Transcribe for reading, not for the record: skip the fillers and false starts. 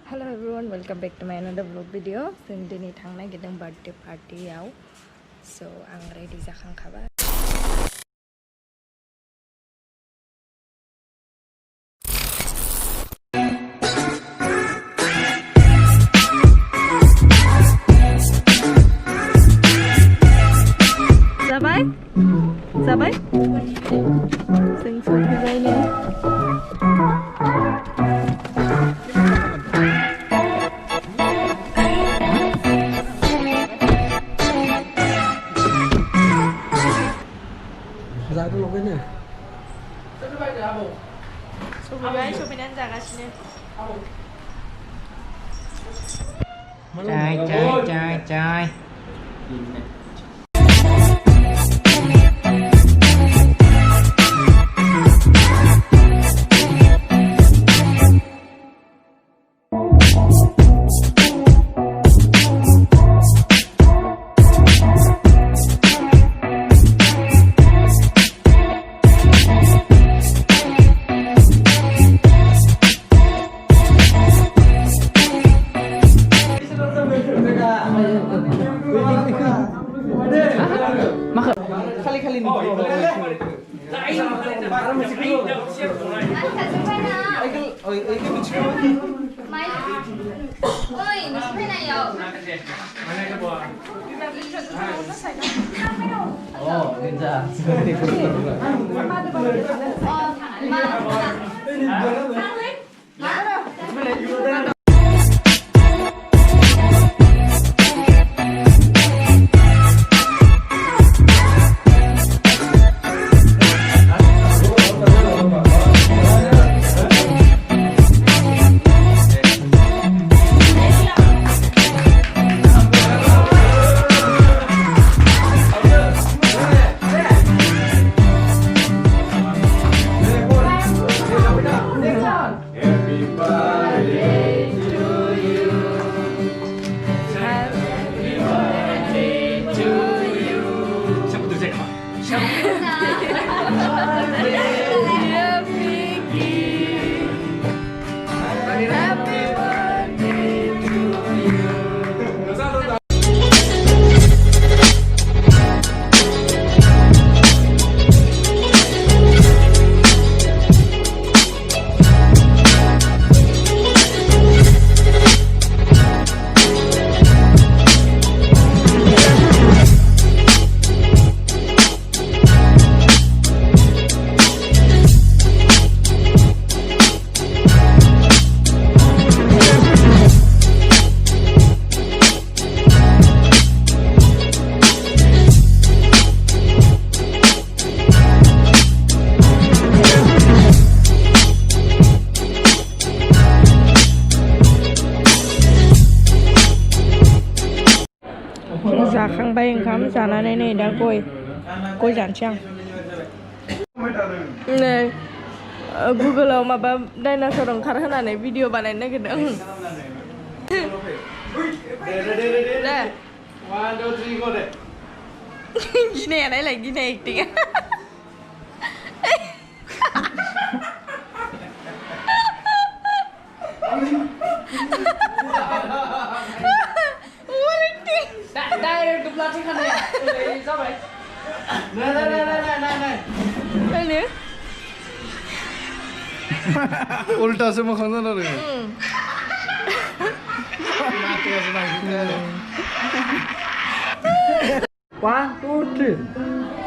Hello everyone, welcome back to my another vlog video. जों दिनै थांनो नागिरदों बर्थडे पार्टियाव so आं रेडि जाखांखाबाय जाबाय जाबाय जों सफैबायनो Zaten o beni. सफैबाय सफैनानै जागासिनो Trời. Kali-kali nih. Oh, ninja. जाखांबाय ओंखाम जानानै नै दा गय जानोसै आं नै गुगोलाव माबा डाइनासर ओंखारहोनानै भिडिअ बानायनो नागिरदों दे गिनाया नायलाय गिनाय एक्टिंआ Ulta semua kan ada. 1, 2, 3.